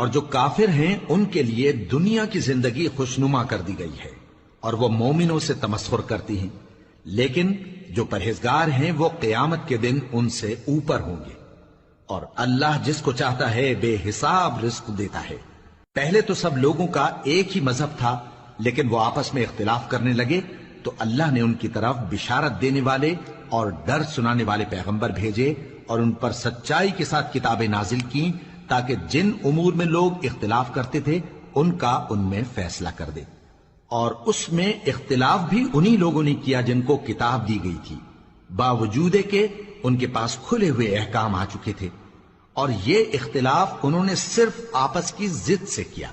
اور جو کافر ہیں ان کے لیے دنیا کی زندگی خوشنما کر دی گئی ہے اور وہ مومنوں سے تمسخر کرتی ہیں، لیکن جو پرہیزگار ہیں وہ قیامت کے دن ان سے اوپر ہوں گے۔ اور اللہ جس کو چاہتا ہے بے حساب رزق دیتا ہے۔ پہلے تو سب لوگوں کا ایک ہی مذہب تھا، لیکن وہ آپس میں اختلاف کرنے لگے تو اللہ نے ان کی طرف بشارت دینے والے اور ڈر سنانے والے پیغمبر بھیجے اور ان پر سچائی کے ساتھ کتابیں نازل کی تاکہ جن امور میں لوگ اختلاف کرتے تھے ان کا ان میں فیصلہ کر دے۔ اور اس میں اختلاف بھی انہی لوگوں نے کیا جن کو کتاب دی گئی تھی، باوجود کہ ان کے پاس کھلے ہوئے احکام آ چکے تھے، اور یہ اختلاف انہوں نے صرف آپس کی ضد سے کیا۔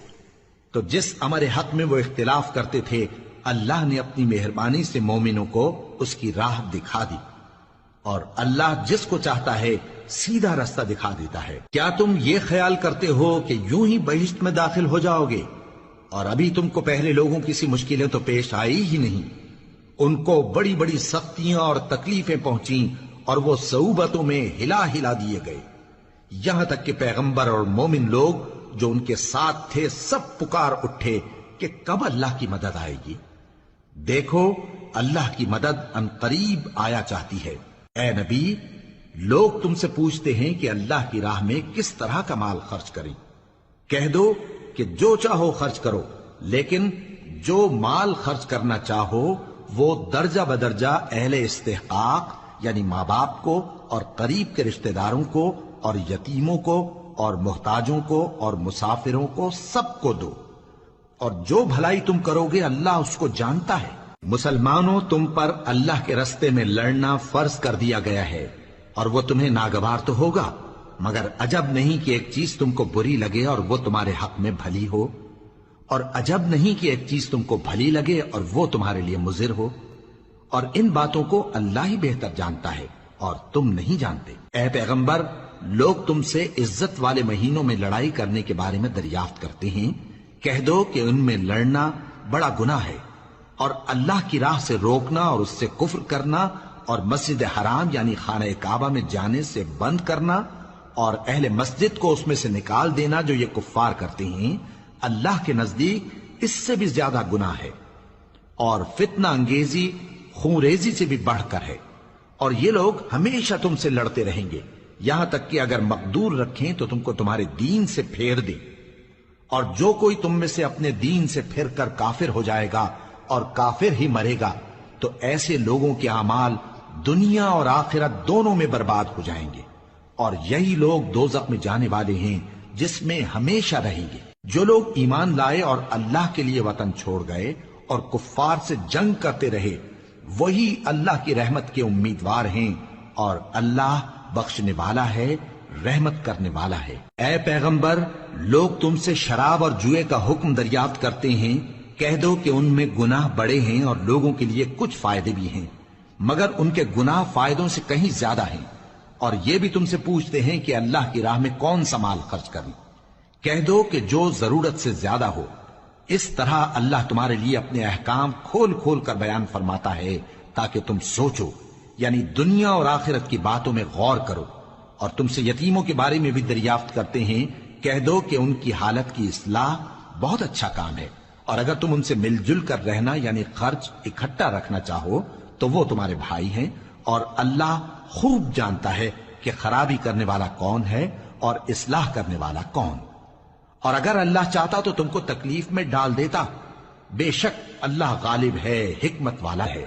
تو جس امر حق میں وہ اختلاف کرتے تھے اللہ نے اپنی مہربانی سے مومنوں کو اس کی راہ دکھا دی، اور اللہ جس کو چاہتا ہے سیدھا رستہ دکھا دیتا ہے۔ کیا تم یہ خیال کرتے ہو کہ یوں ہی بہشت میں داخل ہو جاؤ گے، اور ابھی تم کو پہلے لوگوں کی سی مشکلیں تو پیش آئی ہی نہیں؟ ان کو بڑی بڑی سختیاں اور تکلیفیں پہنچیں اور وہ صعوبتوں میں ہلا ہلا دیے گئے، یہاں تک کہ پیغمبر اور مومن لوگ جو ان کے ساتھ تھے سب پکار اٹھے کہ کب اللہ کی مدد آئے گی۔ دیکھو اللہ کی مدد ان قریب آیا چاہتی ہے۔ اے نبی، لوگ تم سے پوچھتے ہیں کہ اللہ کی راہ میں کس طرح کا مال خرچ کریں۔ کہہ دو کہ جو چاہو خرچ کرو، لیکن جو مال خرچ کرنا چاہو وہ درجہ بدرجہ اہل استحقاق یعنی ماں باپ کو اور قریب کے رشتہ داروں کو اور یتیموں کو اور محتاجوں کو اور مسافروں کو سب کو دو، اور جو بھلائی تم کرو گے اللہ اس کو جانتا ہے۔ مسلمانوں، تم پر اللہ کے رستے میں لڑنا فرض کر دیا گیا ہے، اور وہ تمہیں ناگوار تو ہوگا، مگر عجب نہیں کہ ایک چیز تم کو بری لگے اور وہ تمہارے حق میں بھلی ہو، اور عجب نہیں کہ ایک چیز تم کو بھلی لگے اور وہ تمہارے لیے مضر ہو، اور ان باتوں کو اللہ ہی بہتر جانتا ہے اور تم نہیں جانتے۔ اے پیغمبر، لوگ تم سے عزت والے مہینوں میں لڑائی کرنے کے بارے میں دریافت کرتے ہیں، کہہ دو کہ ان میں لڑنا بڑا گناہ ہے، اور اللہ کی راہ سے روکنا اور اس سے کفر کرنا اور مسجد حرام یعنی خانہ کعبہ میں جانے سے بند کرنا اور اہل مسجد کو اس میں سے نکال دینا جو یہ کفار کرتے ہیں، اللہ کے نزدیک اس سے بھی زیادہ گناہ ہے، اور فتنہ انگیزی خونریزی سے بھی بڑھ کر ہے۔ اور یہ لوگ ہمیشہ تم سے لڑتے رہیں گے، یہاں تک کہ اگر مقدور رکھیں تو تم کو تمہارے دین سے پھیر دیں، اور جو کوئی تم میں سے اپنے دین سے پھر کر کافر ہو جائے گا اور کافر ہی مرے گا تو ایسے لوگوں کے اعمال دنیا اور آخرت دونوں میں برباد ہو جائیں گے، اور یہی لوگ دوزخ میں جانے والے ہیں جس میں ہمیشہ رہیں گے۔ جو لوگ ایمان لائے اور اللہ کے لیے وطن چھوڑ گئے اور کفار سے جنگ کرتے رہے وہی اللہ کی رحمت کے امیدوار ہیں، اور اللہ بخشنے والا ہے، رحمت کرنے والا ہے۔ اے پیغمبر، لوگ تم سے شراب اور جوئے کا حکم دریافت کرتے ہیں، کہہ دو کہ ان میں گناہ بڑے ہیں اور لوگوں کے لیے کچھ فائدے بھی ہیں، مگر ان کے گناہ فائدوں سے کہیں زیادہ ہیں۔ اور یہ بھی تم سے پوچھتے ہیں کہ اللہ کی راہ میں کون سا مال خرچ کریں، کہہ دو کہ جو ضرورت سے زیادہ ہو۔ اس طرح اللہ تمہارے لیے اپنے احکام کھول کھول کر بیان فرماتا ہے تاکہ تم سوچو، یعنی دنیا اور آخرت کی باتوں میں غور کرو۔ اور تم سے یتیموں کے بارے میں بھی دریافت کرتے ہیں، کہہ دو کہ ان کی حالت کی اصلاح بہت اچھا کام ہے، اور اگر تم ان سے مل جل کر رہنا یعنی خرچ اکٹھا رکھنا چاہو تو وہ تمہارے بھائی ہیں، اور اللہ خوب جانتا ہے کہ خرابی کرنے والا کون ہے اور اصلاح کرنے والا کون۔ اور اگر اللہ چاہتا تو تم کو تکلیف میں ڈال دیتا، بے شک اللہ غالب ہے، حکمت والا ہے۔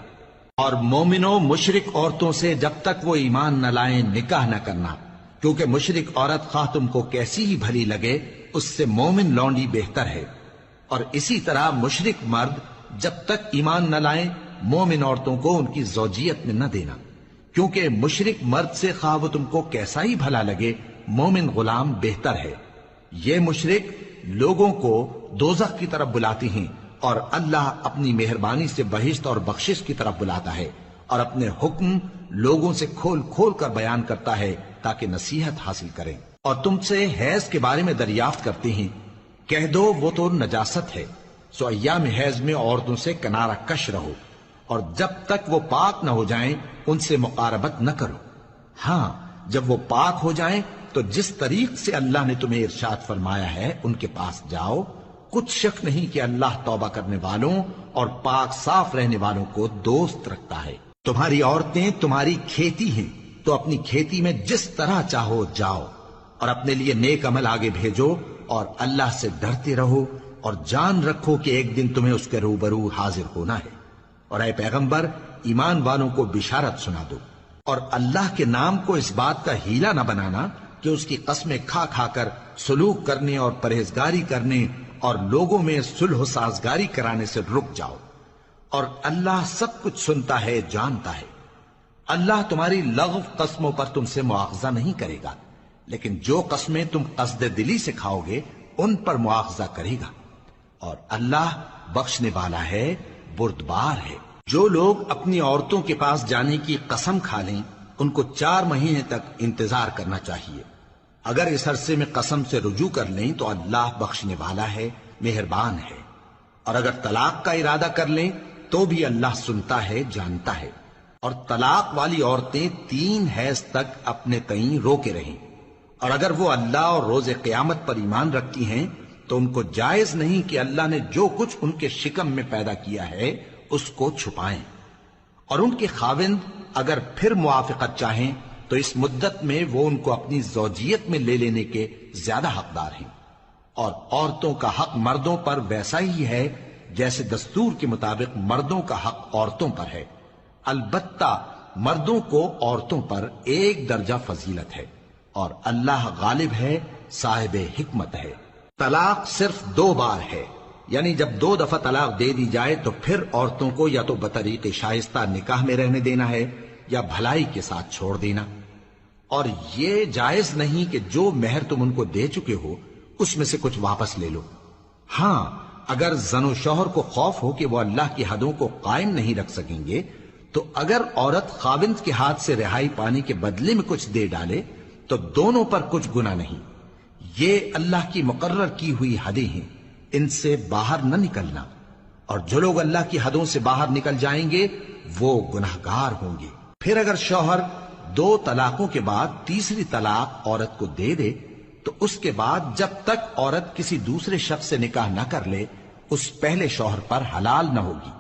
اور مومنوں، مشرک عورتوں سے جب تک وہ ایمان نہ لائیں نکاح نہ کرنا، کیونکہ مشرک عورت خواہ تم کو کیسی ہی بھلی لگے اس سے مومن لونڈی بہتر ہے، اور اسی طرح مشرک مرد جب تک ایمان نہ لائیں مومن عورتوں کو ان کی زوجیت میں نہ دینا، کیونکہ مشرک مرد سے خواہ وہ تم کو کیسا ہی بھلا لگے مومن غلام بہتر ہے۔ یہ مشرک لوگوں کو دوزخ کی طرف بلاتے ہیں، اور اللہ اپنی مہربانی سے بہشت اور بخشش کی طرف بلاتا ہے، اور اپنے حکم لوگوں سے کھول کھول کر بیان کرتا ہے تاکہ نصیحت حاصل کریں۔ اور تم سے حیض کے بارے میں دریافت کرتے ہیں، کہہ دو وہ تو نجاست ہے، سو ایام حیض میں عورتوں سے کنارہ کش رہو، اور جب تک وہ پاک نہ ہو جائیں ان سے مقاربت نہ کرو۔ ہاں، جب وہ پاک ہو جائیں تو جس طریق سے اللہ نے تمہیں ارشاد فرمایا ہے ان کے پاس جاؤ، کچھ شک نہیں کہ اللہ توبہ کرنے والوں اور پاک صاف رہنے والوں کو دوست رکھتا ہے۔ تمہاری عورتیں تمہاری کھیتی ہیں، تو اپنی کھیتی میں جس طرح چاہو جاؤ، اور اپنے لیے نیک عمل آگے بھیجو، اور اللہ سے ڈرتے رہو، اور جان رکھو کہ ایک دن تمہیں اس کے روبرو حاضر ہونا ہے۔ اور اے پیغمبر، ایمان والوں کو بشارت سنا دو، اور اللہ کے نام کو اس بات کا ہیلا نہ بنانا کہ اس کی قسمیں کھا کھا کر سلوک کرنے اور پرہیزگاری کرنے اور لوگوں میں صلح و سازگاری کرانے سے رک جاؤ، اور اللہ سب کچھ سنتا ہے، جانتا ہے۔ اللہ تمہاری لغو قسموں پر تم سے مواخذہ نہیں کرے گا، لیکن جو قسمیں تم قصد دلی سے کھاؤ گے ان پر مواخذہ کرے گا، اور اللہ بخشنے والا ہے، بردبار ہے۔ جو لوگ اپنی عورتوں کے پاس جانے کی قسم کھا لیں ان کو 4 مہینے تک انتظار کرنا چاہیے۔ اگر اس عرصے میں قسم سے رجوع کر لیں تو اللہ بخشنے والا ہے، مہربان ہے۔ اور اگر طلاق کا ارادہ کر لیں تو بھی اللہ سنتا ہے، جانتا ہے۔ اور طلاق والی عورتیں 3 حیض تک اپنے تئیں روکے رہیں، اور اگر وہ اللہ اور روز قیامت پر ایمان رکھتی ہیں تو ان کو جائز نہیں کہ اللہ نے جو کچھ ان کے شکم میں پیدا کیا ہے اس کو چھپائیں۔ اور ان کے خاوند اگر پھر موافقت چاہیں تو اس مدت میں وہ ان کو اپنی زوجیت میں لے لینے کے زیادہ حقدار ہیں۔ اور عورتوں کا حق مردوں پر ویسا ہی ہے جیسے دستور کے مطابق مردوں کا حق عورتوں پر ہے، البتہ مردوں کو عورتوں پر 1 درجہ فضیلت ہے، اور اللہ غالب ہے، صاحب حکمت ہے۔ طلاق صرف 2 بار ہے، یعنی جب 2 دفعہ طلاق دے دی جائے تو پھر عورتوں کو یا تو بطریق شائستہ نکاح میں رہنے دینا ہے یا بھلائی کے ساتھ چھوڑ دینا۔ اور یہ جائز نہیں کہ جو مہر تم ان کو دے چکے ہو اس میں سے کچھ واپس لے لو۔ ہاں، اگر زن و شوہر کو خوف ہو کہ وہ اللہ کی حدوں کو قائم نہیں رکھ سکیں گے تو اگر عورت خاوند کے ہاتھ سے رہائی پانے کے بدلے میں کچھ دے ڈالے تو دونوں پر کچھ گناہ نہیں۔ یہ اللہ کی مقرر کی ہوئی حدیں ہیں، ان سے باہر نہ نکلنا، اور جو لوگ اللہ کی حدوں سے باہر نکل جائیں گے وہ گناہگار ہوں گے۔ پھر اگر شوہر 2 طلاقوں کے بعد تیسری طلاق عورت کو دے دے تو اس کے بعد جب تک عورت کسی دوسرے شخص سے نکاح نہ کر لے اس پہلے شوہر پر حلال نہ ہوگی۔